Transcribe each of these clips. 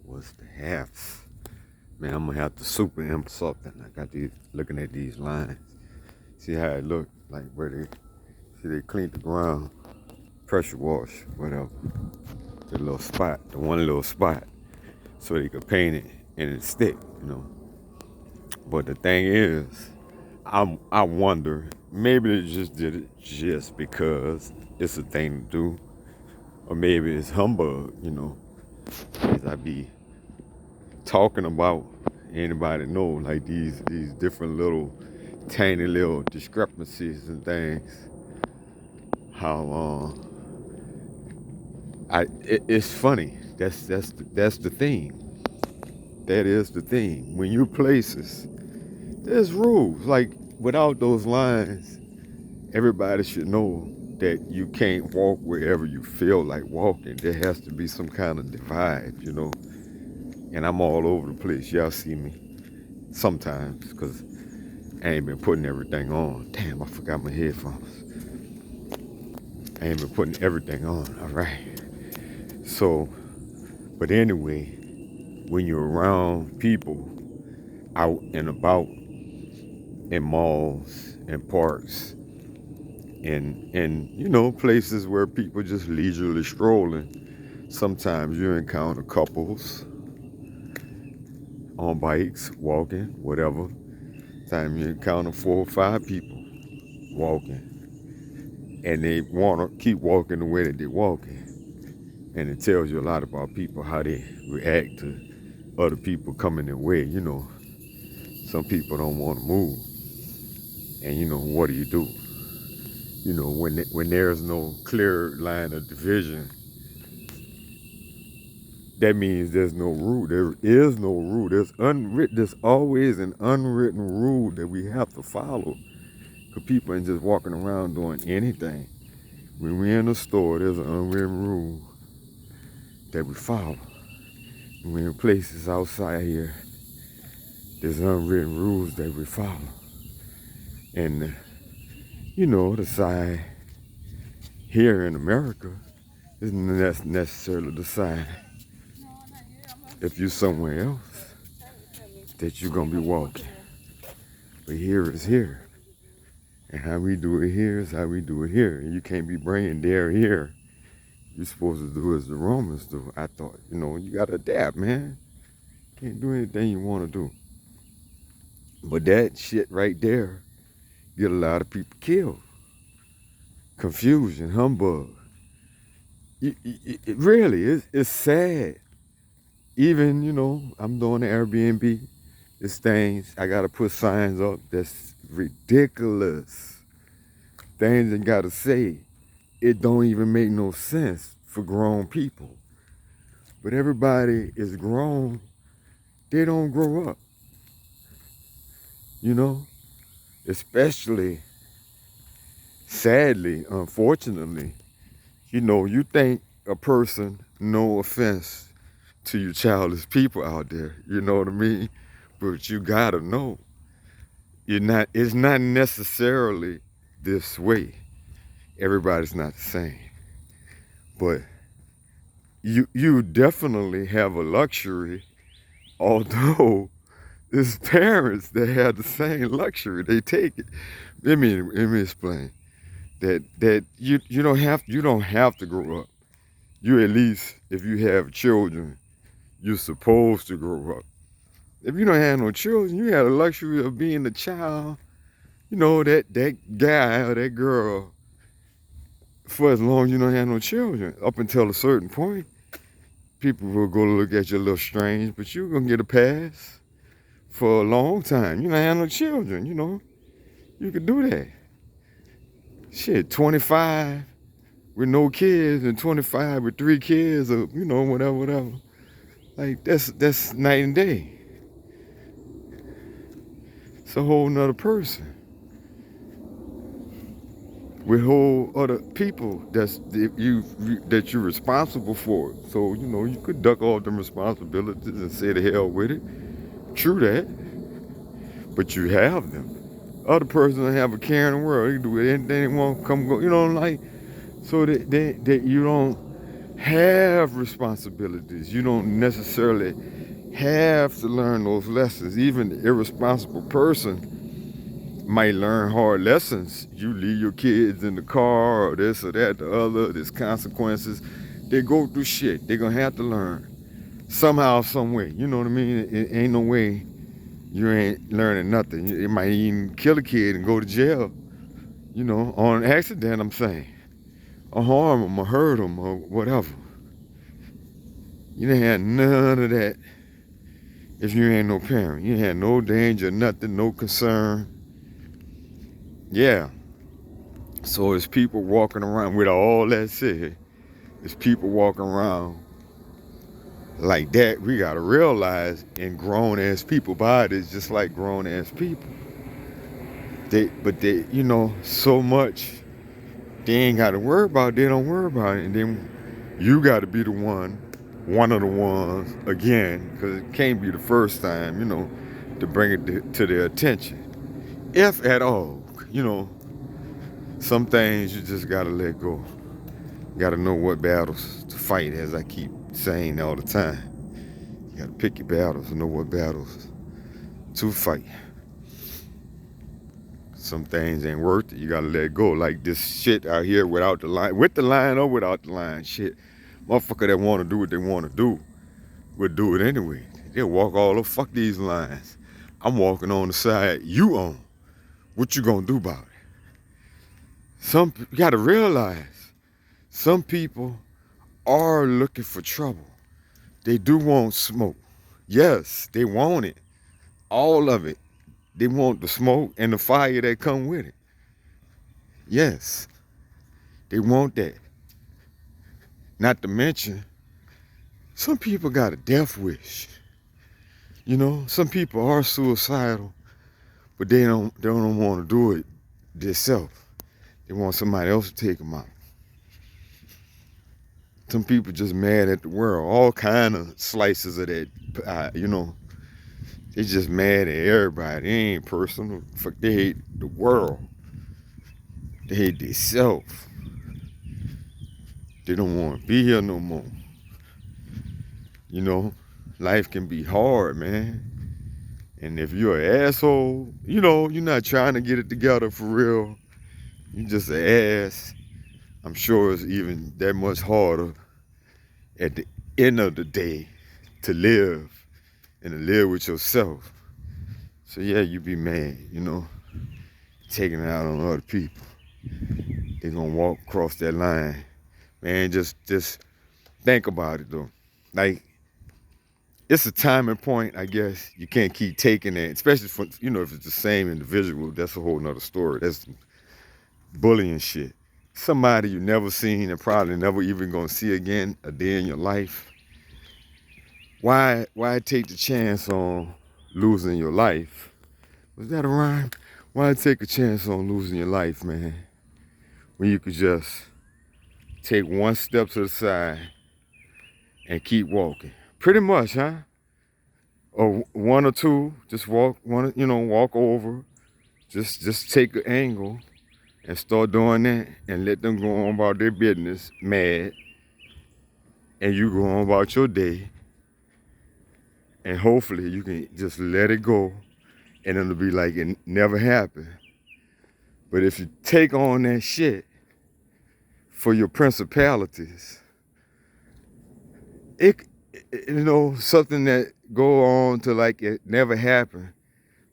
was the halves. Man, I'm gonna have to superimp something. I got these looking at these lines. See how it look like where they cleaned the ground, pressure wash, whatever. The little spot, the one little spot, so they could paint it and it stick. But the thing is, I wonder, maybe they just did it just because it's a thing to do, or maybe it's humbug. As I be talking about, anybody know like these different little tiny little discrepancies and things. How it's funny. That's the thing. That is the thing. When you places, there's rules. Like without those lines, everybody should know that you can't walk wherever you feel like walking. There has to be some kind of divide. And I'm all over the place. Y'all see me sometimes because I ain't been putting everything on. Damn, I forgot my headphones. I ain't been putting everything on. All right. So, but anyway, when you're around people out and about in malls and parks and places where people just leisurely strolling, sometimes you encounter couples on bikes, walking, whatever. Time you encounter 4 or 5 people walking, and they want to keep walking the way that they're walking. And it tells you a lot about people, how they react to other people coming their way. Some people don't want to move. And what do? When there's no clear line of division, that means there's no rule. There is no rule. There's always an unwritten rule that we have to follow. Because people ain't just walking around doing anything. When we're in a store, there's an unwritten rule that we follow. When we're in places outside here, there's unwritten rules that we follow. And, the side here in America isn't necessarily the side if you're somewhere else that you're going to be walking. But here is here. And how we do it here is how we do it here. And you can't be bringing there here. You're supposed to do as the Romans do. I thought, you got to adapt, man. Can't do anything you want to do. But that shit right there get a lot of people killed. Confusion, humbug. It really, it's sad. Even, I'm doing the Airbnb. It's things, I got to put signs up that's ridiculous. Things I got to say. It don't even make no sense for grown people. But everybody is grown. They don't grow up. Especially, sadly, unfortunately, you think a person, no offense to you childish people out there, you know what I mean? But you gotta know, it's not necessarily this way. Everybody's not the same. But you definitely have a luxury, although there's parents that have the same luxury. They take it. Let me explain. That you don't have to grow up. You at least, if you have children, you're supposed to grow up. If you don't have no children, you have the luxury of being a child, that guy or that girl, for as long as you don't have no children. Up until a certain point, people will go look at you a little strange, but you're gonna get a pass for a long time. You don't have no children, you can do that. Shit, 25 with no kids and 25 with 3 kids, or whatever. Like that's night and day. It's a whole nother person with whole other people that you're responsible for. So you could duck all them responsibilities and say the hell with it. True that, but you have them. Other person don't have a care in the world. They can do anything they want, come go. So that you don't have responsibilities. You don't necessarily have to learn those lessons. Even the irresponsible person might learn hard lessons. You leave your kids in the car or this or that, the other, there's consequences. They go through shit. They're gonna have to learn. Somehow, some way. You know what I mean? It ain't no way you ain't learning nothing. It might even kill a kid and go to jail, on an accident, I'm saying. Or harm them or hurt them or whatever. You didn't have none of that if you ain't no parent. You had no danger, nothing, no concern. Yeah. So it's people walking around, with all that said, it's people walking around like that. We gotta realize in grown ass people bodies, just like grown ass people. They, so much they ain't gotta worry about it, they don't worry about it. And then you gotta be the one of the ones, again, because it can't be the first time, to bring it to their attention. If at all, some things you just gotta let go. You gotta know what battles to fight, as I keep saying all the time. You gotta pick your battles and know what battles to fight. Some things ain't worth it. You gotta let go. Like this shit out here without the line, with the line or without the line. Shit, motherfucker that wanna do what they wanna do would do it anyway. They'll walk all over. Fuck these lines. I'm walking on the side you on. What you gonna do about it? You gotta realize some people are looking for trouble. They do want smoke. Yes, they want it. All of it. They want the smoke and the fire that come with it. Yes, they want that. Not to mention, some people got a death wish. Some people are suicidal, but they don't want to do it themselves. They want somebody else to take them out. Some people just mad at the world. All kind of slices of that, They just mad at everybody. It ain't personal. Fuck, they hate the world. They hate themselves. They don't want to be here no more. Life can be hard, man. And if you're an asshole, you're not trying to get it together for real. You just an ass. I'm sure it's even that much harder at the end of the day to live and to live with yourself. So yeah, you be mad, taking it out on other people. They gonna walk across that line. Man, just think about it though. Like, it's a timing point, I guess. You can't keep taking it, especially for, if it's the same individual. That's a whole nother story. That's bullying shit. Somebody you never seen and probably never even gonna see again a day in your life. Why take the chance on losing your life? Was that a rhyme? Why take a chance on losing your life, man? When you could just take one step to the side and keep walking. Pretty much, huh? Or one or two, just walk walk over. Just take an angle and start doing that and let them go on about their business mad. And you go on about your day. And hopefully you can just let it go and it'll be like it never happened. But if you take on that shit for your principalities, something that go on to like it never happened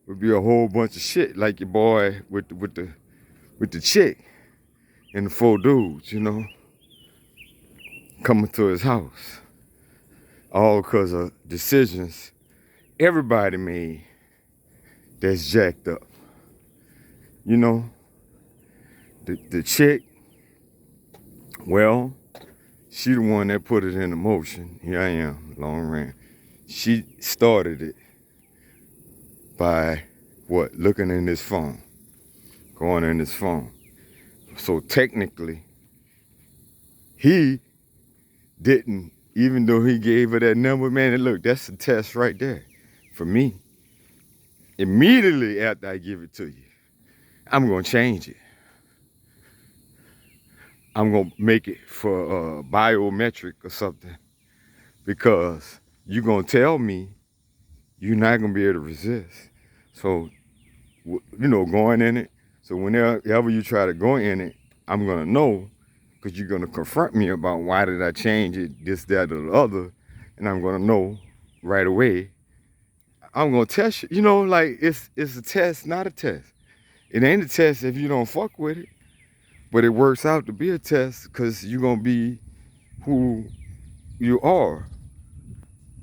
would be a whole bunch of shit, like your boy with the chick and the four dudes, coming to his house, all because of decisions everybody made that's jacked up. The chick, well, she the one that put it into motion. Here I am, long ran. She started it by what? Looking in his phone, going in his phone. So technically, he didn't, even though he gave her that number, man, and look, that's a test right there for me. Immediately after I give it to you, I'm gonna change it. I'm gonna make it for biometric or something, because you're gonna tell me you're not gonna be able to resist. So, going in it. So whenever you try to go in it, I'm gonna know, because you're gonna confront me about why did I change it, this, that, or the other, and I'm gonna know right away. I'm gonna test you. Like it's a test, not a test. It ain't a test if you don't fuck with it, but it works out to be a test because you're gonna be who you are.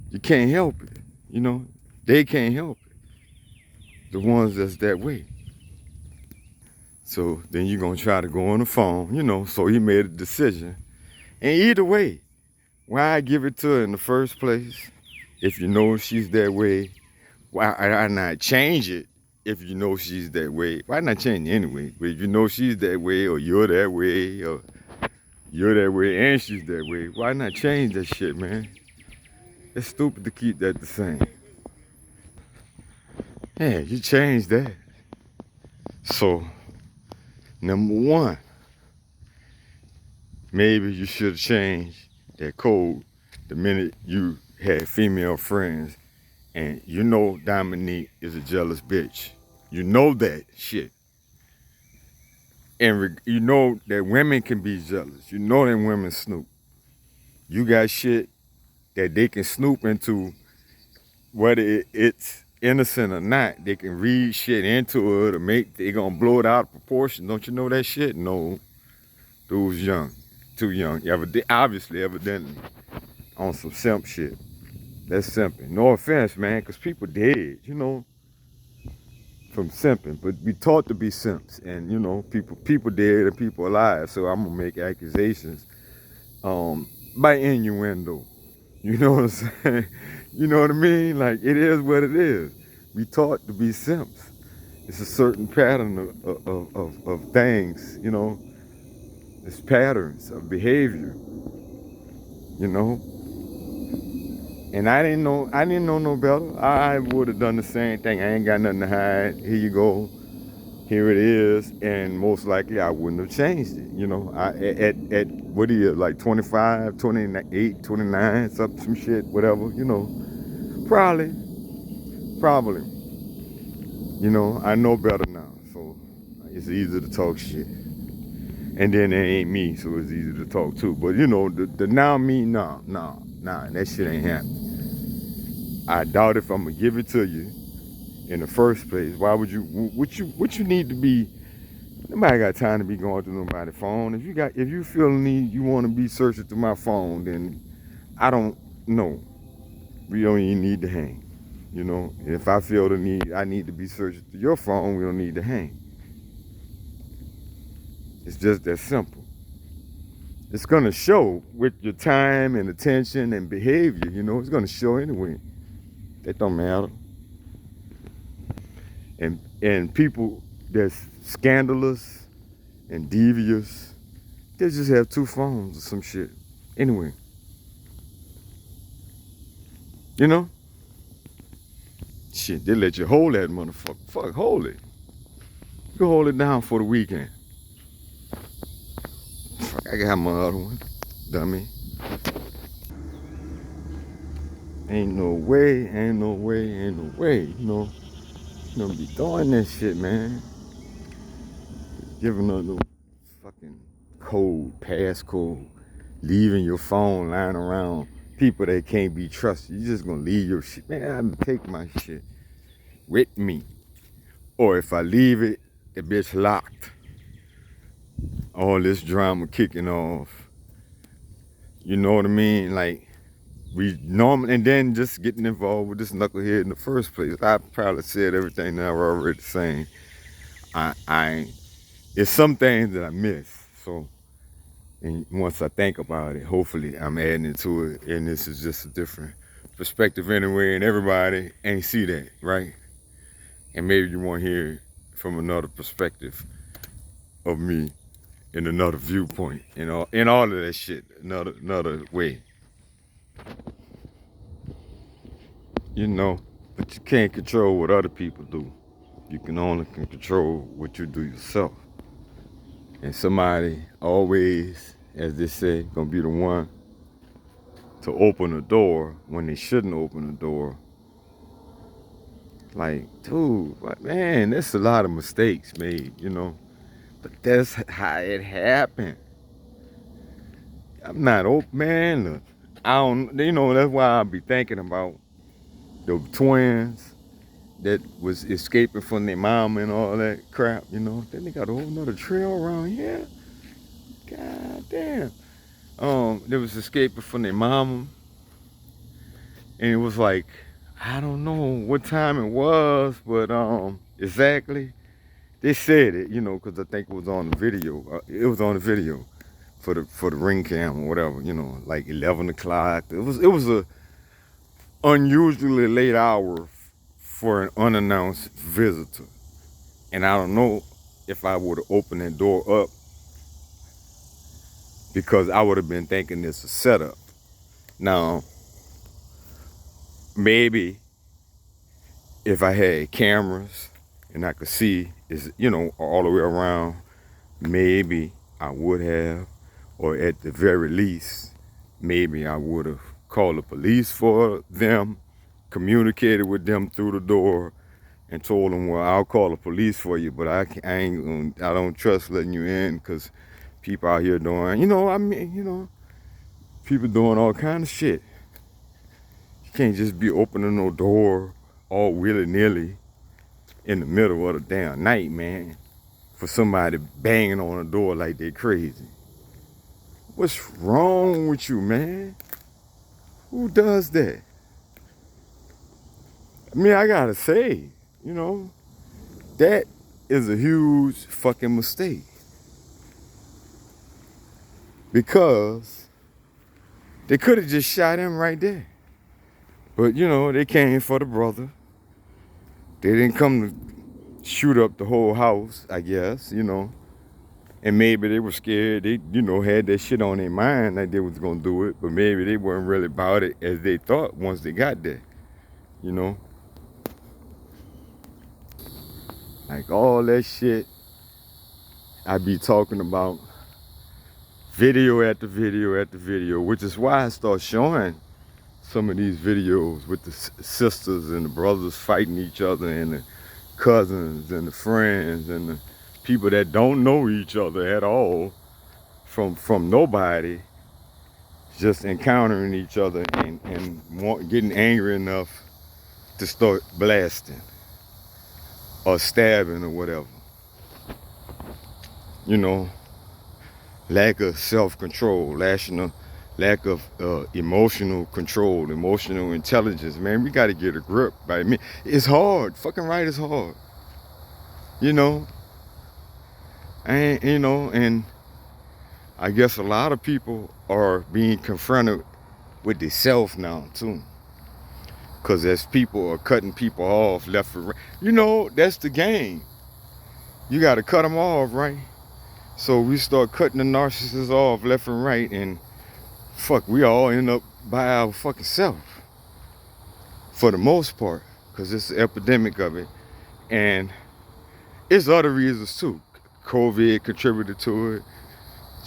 You can't help it. They can't help it. The ones that's that way. So then you're gonna try to go on the phone, so he made a decision. And either way, why give it to her in the first place if you know she's that way? Why not change it if you know she's that way? Why not change it anyway? But if you know she's that way, or you're that way, or you're that way and she's that way, why not change that shit, man? It's stupid to keep that the same. Yeah, you change that. So, number one, maybe you should have changed that code the minute you had female friends. And Dominique is a jealous bitch. You know that shit. And you know that women can be jealous. You know that women snoop. You got shit that they can snoop into, whether it's innocent or not. They can read shit into it they gonna blow it out of proportion. Don't you know that shit? No. Dude's young. Too young. Obviously, evidently, on some simp shit. That's simping. No offense, man, because people dead, from simping. But we taught to be simps. And, people dead and people alive. So I'm going to make accusations by innuendo. You know what I'm saying? You know what I mean? Like, it is what it is. We taught to be simps. It's a certain pattern of things, It's patterns of behavior, you know. And I didn't know no better. I would have done the same thing. I ain't got nothing to hide. Here you go. Here it is. And most likely I wouldn't have changed it. At what are you, like 25, 28, 29, some shit, whatever, Probably. I know better now. So it's easy to talk shit. And then it ain't me, so it's easy to talk too. But the now me, nah, that shit ain't happening. I doubt if I'm gonna give it to you in the first place. Why would you? What you need to be? Nobody got time to be going through nobody's phone. If you feel the need, you want to be searching through my phone, then I don't know. We don't even need to hang. If I feel the need, I need to be searching through your phone. We don't need to hang. It's just that simple. It's gonna show with your time and attention and behavior. It's gonna show anyway. That don't matter. And people that's scandalous and devious, they just have two phones or some shit. Anyway, shit, they let you hold that motherfucker. Fuck, hold it. You can hold it down for the weekend. Fuck, I got my other one, dummy. Ain't no way. You don't be doing that shit, man. Giving up no fucking passcode, leaving your phone lying around people that can't be trusted. You just gonna leave your shit. Man, I'm gonna take my shit with me. Or if I leave it, the bitch locked. All this drama kicking off. You know what I mean? Like, we normally, and then just getting involved with this knucklehead in the first place. I probably said everything that I was already saying. It's some things that I miss. So, and once I think about it, hopefully I'm adding into it. And this is just a different perspective anyway. And everybody ain't see that, right? And maybe you want to hear it from another perspective of me in another viewpoint, in all of that shit, another way. But you can't control what other people do. You can only control what you do yourself. And somebody always, as they say, gonna be the one to open the door when they shouldn't open the door. Like, dude, like, man, there's a lot of mistakes made, you know. But that's how it happened. I'm not open, man. Look, I don't, you know, that's why I be thinking about the twins that was escaping from their mom and all that crap, you know. Then they got a whole nother trail around here. God damn. They was escaping from their mama, and it was like, I don't know what time it was, but exactly. They said it, you know, because I think it was on the video. It was on the video for the ring cam or whatever, you know, like 11 o'clock. It was a unusually late hour for an unannounced visitor. And I don't know if I would have opened that door up because I would have been thinking it's a setup. Now, maybe if I had cameras and I could see, is you know, all the way around, maybe I would have, or at the very least, maybe I would have called the police for them, communicated with them through the door, and told them, well, I'll call the police for you, but I don't trust letting you in because people out here doing, you know, I mean, you know, people doing all kind of shit. You can't just be opening no door all willy-nilly in the middle of the damn night, man, for somebody banging on a door like they crazy. What's wrong with you, man? Who does that? I mean, I gotta say, you know, that is a huge fucking mistake. Because they could have just shot him right there. But, you know, they came for the brother. They didn't come to shoot up the whole house, I guess, you know. And maybe they were scared. They, you know, had that shit on their mind that they was gonna do it. But maybe they weren't really about it as they thought once they got there, you know. Like all that shit I be talking about, video after video after video, which is why I start showing some of these videos with the sisters and the brothers fighting each other and the cousins and the friends and the people that don't know each other at all from nobody just encountering each other and getting angry enough to start blasting or stabbing or whatever. You know, lack of self-control, lack of emotional control, emotional intelligence. Man, we got to get a grip. Right? I mean, it's hard. Fucking right is hard. You know, and I guess a lot of people are being confronted with the self now too. Cause as people are cutting people off left and right, you know, that's the game. You got to cut them off, right? So we start cutting the narcissists off left and right, and fuck, we all end up by our fucking self for the most part, because it's an epidemic of it. And it's other reasons too. COVID contributed to it,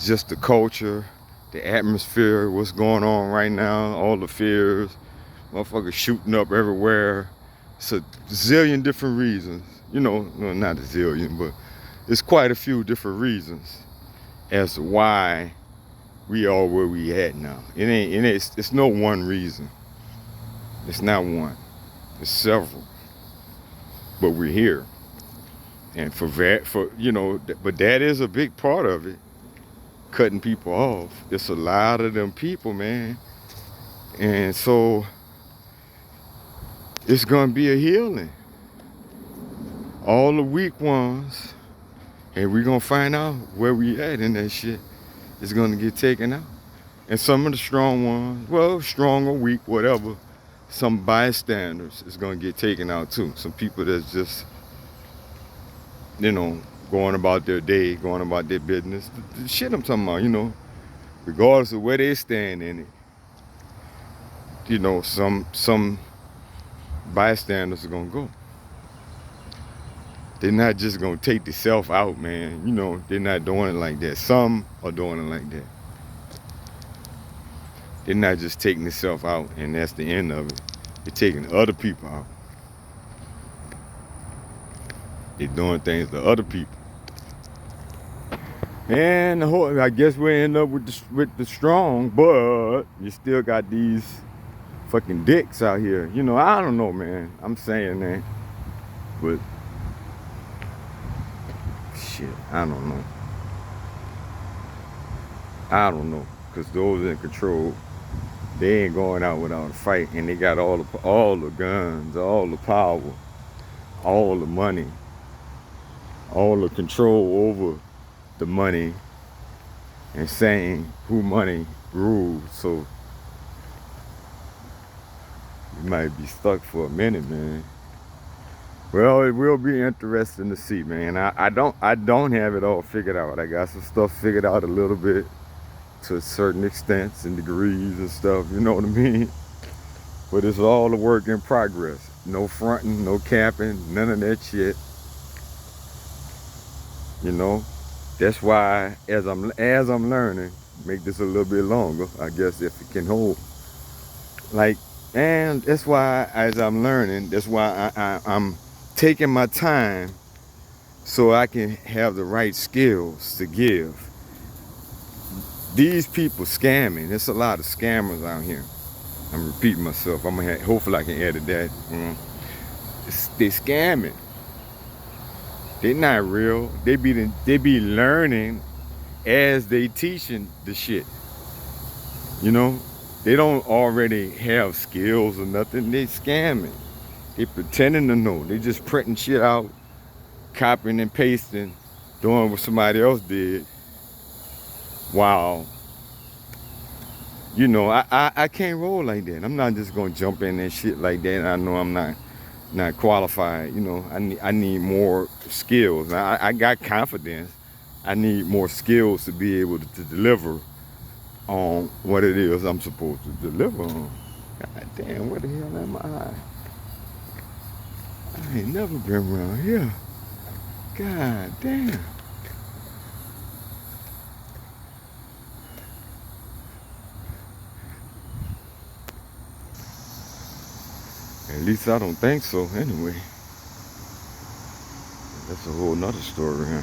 just the culture, the atmosphere, what's going on right now, all the fears, motherfuckers shooting up everywhere. It's a zillion different reasons. You know, well, not a zillion, but it's quite a few different reasons as to why we are where we at now. It's no one reason. It's not one. It's several. But we're here. And for you know, but that is a big part of it. Cutting people off. It's a lot of them people, man. And so it's gonna be a healing. All the weak ones, and we're gonna find out where we at in that shit, is gonna get taken out. And some of the strong ones, well, strong or weak, whatever, some bystanders is gonna get taken out too. Some people that's just, you know, going about their day, going about their business. The shit I'm talking about, you know, regardless of where they stand in it. You know, some bystanders are gonna go. They're not just gonna take the self out, man. You know, they're not doing it like that. Some are doing it like that. They're not just taking the self out and that's the end of it. They're taking other people out. They're doing things to other people. And the whole, I guess we end up with the strong, but you still got these fucking dicks out here. You know, I don't know, man. I'm saying that, but shit, I don't know. I don't know, cause those in control, they ain't going out without a fight, and they got all the guns, all the power, all the money, all the control over the money, and saying who money rules. So you might be stuck for a minute, man. Well, it will be interesting to see, man. I don't have it all figured out. I got some stuff figured out a little bit to certain extents and degrees and stuff, you know what I mean? But it's all a work in progress. No fronting, no capping, none of that shit. You know? That's why as I'm learning, make this a little bit longer, I guess, if it can hold. Like, and that's why as I'm learning, that's why I'm taking my time so I can have the right skills to give. These people scamming. There's a lot of scammers out here. I'm repeating myself. Hopefully I can edit that. They scamming. They not real. They be learning as they teaching the shit. You know, they don't already have skills or nothing. They scamming. They pretending to know. They just printing shit out, copying and pasting, doing what somebody else did. Wow. You know, I can't roll like that. I'm not just gonna jump in that shit like that. I know I'm not qualified. You know, I need more skills. I got confidence. I need more skills to be able to deliver on what it is I'm supposed to deliver on. God damn, where the hell am I? I ain't never been around here. God damn. At least I don't think so, anyway. That's a whole nother story, huh?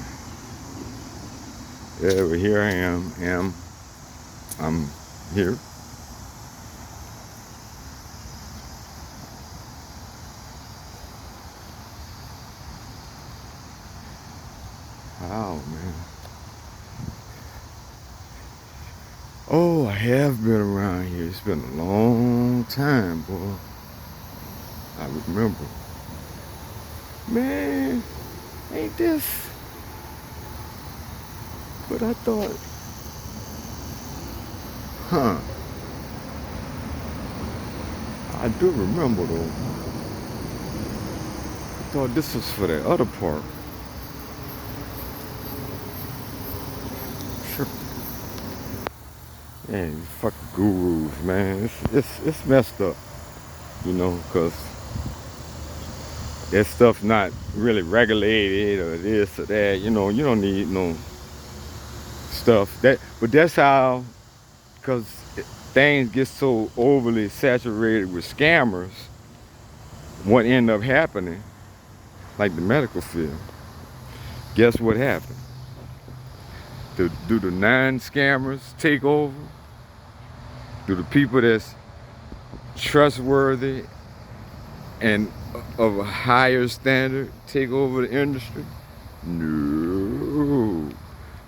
Yeah, but here I am. I'm here. Oh, man. Oh, I have been around here. It's been a long time, boy. I remember. Man, ain't this? But I thought, I do remember though. I thought this was for the other part. Sure. Man, these fucking gurus, man. It's messed up, you know, cause that stuff not really regulated or this or that. You know, you don't need no stuff but that's how, because things get so overly saturated with scammers, what end up happening, like the medical field, guess what happened? Do the non-scammers take over? Do the people that's trustworthy and of a higher standard take over the industry? No.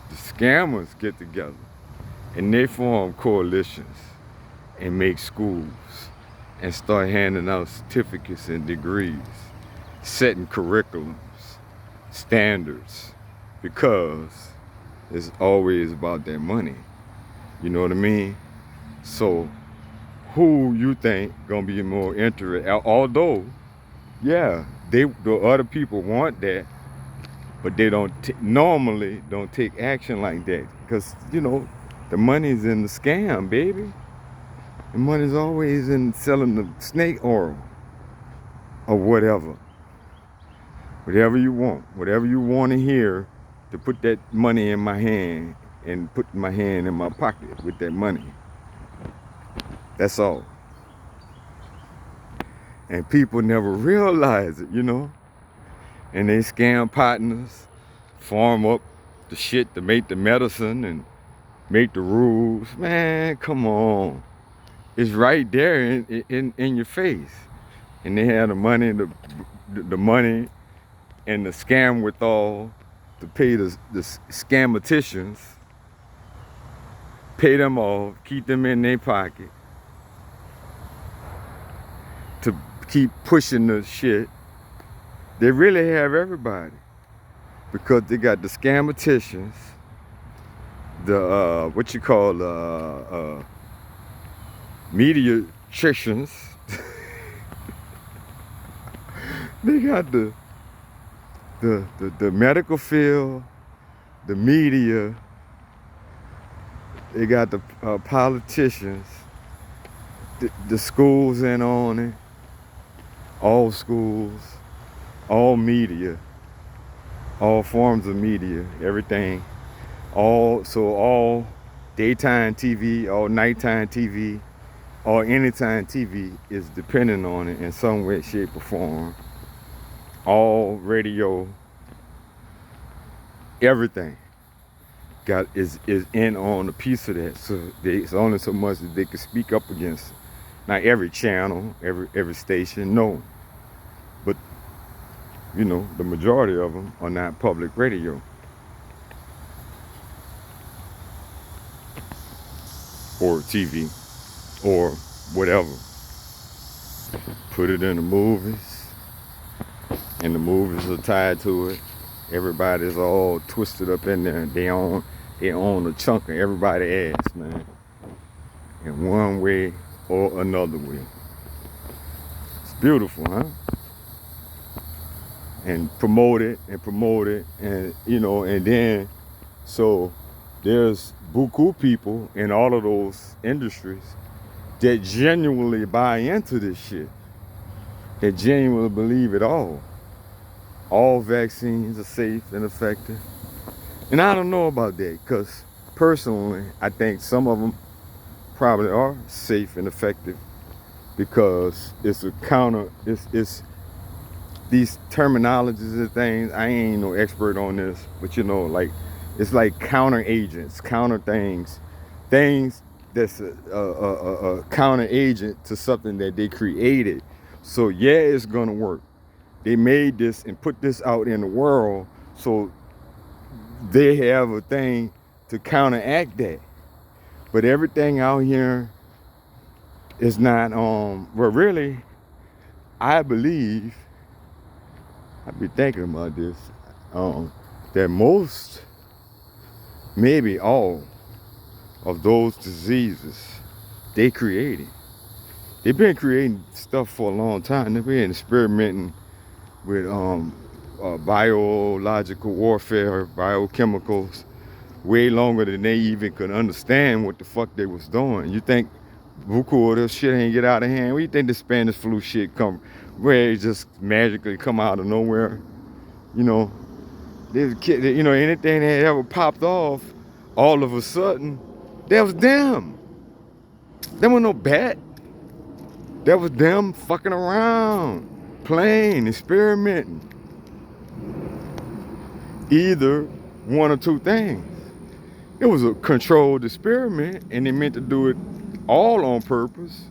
The scammers get together and they form coalitions and make schools and start handing out certificates and degrees, setting curriculums, standards, because it's always about that money. You know what I mean? So who you think gonna be more interested? Although, yeah, the other people want that, but they normally don't take action like that, because you know the money's in the scam, baby. The money's always in selling the snake oil or whatever. Whatever you want to hear, to put that money in my hand and put my hand in my pocket with that money. That's all. And people never realize it, And they scam partners, farm up the shit to make the medicine and make the rules. Man, come on. It's right there in your face. And they have the money, the money and the scam withal to pay the scamaticians, pay them off, keep them in their pocket, to keep pushing the shit. They really have everybody because they got the scamaticians, the what you call mediatricians. They got the medical field, the media. They got the politicians, the schools in on it, all schools, all media, all forms of media, everything. All daytime TV, all nighttime TV, all anytime TV is dependent on it in some way, shape, or form. All radio, everything is in on a piece of that. So it's only so much that they can speak up against it. Not every channel, every station, no. But the majority of them are not public radio or TV or whatever. Put it in the movies, and the movies are tied to it. Everybody's all twisted up in there. They own a chunk of everybody's ass, man. In one way or another way. It's beautiful, huh? And promote it, and and then so there's buku people in all of those industries that genuinely buy into this shit. That genuinely believe it all. All vaccines are safe and effective. And I don't know about that, because personally, I think some of them probably are safe and effective, because it's it's these terminologies and things. I ain't no expert on this, but it's like counter agents, counter things that's a counter agent to something that they created. So yeah, it's gonna work. They made this and put this out in the world, so they have a thing to counteract that. But everything out here is not, well, really, I believe, I've been thinking about this, that most, maybe all of those diseases, they created. They've been creating stuff for a long time. They've been experimenting with biological warfare, biochemicals, way longer than they even could understand what the fuck they was doing. You think buku of this shit ain't get out of hand? Where you think the Spanish flu shit where it just magically come out of nowhere? There's a kid, anything that ever popped off, all of a sudden, that was them. There was no bat. That was them fucking around, playing, experimenting. Either one or two things. It was a controlled experiment, and they meant to do it all on purpose,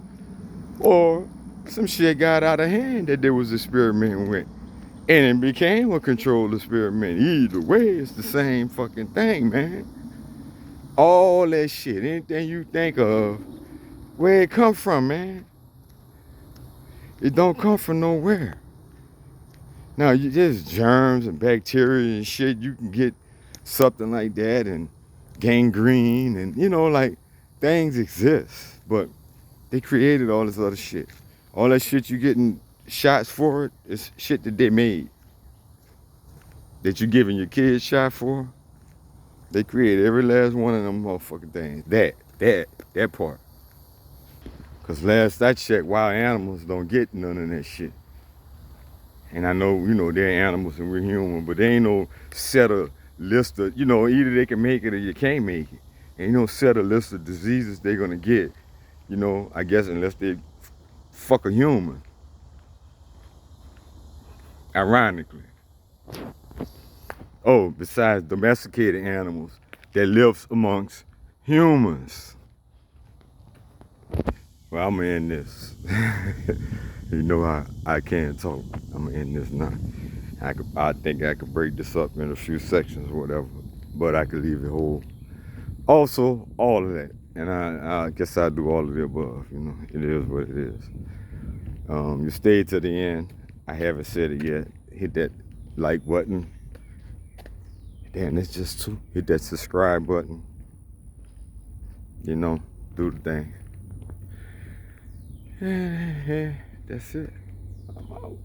or some shit got out of hand that they was experimenting with, and it became a controlled experiment. Either way, it's the same fucking thing, man. All that shit, anything you think of, where it come from, man? It don't come from nowhere. Now, there's germs and bacteria and shit. You can get something like that, and gangrene, and like, things exist, but they created all this other shit. All that shit you getting shots for it is shit that they made. That you giving your kids shot for, they created every last one of them motherfucking things. That part. Cause last I checked, wild animals don't get none of that shit. And I know, they're animals and we're human, but there ain't no set of list of, either they can make it or you can't make it. Ain't no set of list of diseases they're gonna get, I guess unless they fuck a human, ironically. Oh, besides domesticated animals that lives amongst humans. Well, I'm gonna end this. I can't talk. I'm gonna end this now. I think I could break this up in a few sections or whatever, but I could leave it whole. Also, all of that, and I guess I do all of the above. It is what it is. You stayed to the end. I haven't said it yet. Hit that like button. Damn, it's just two. Hit that subscribe button. Do the thing. That's it. I'm out.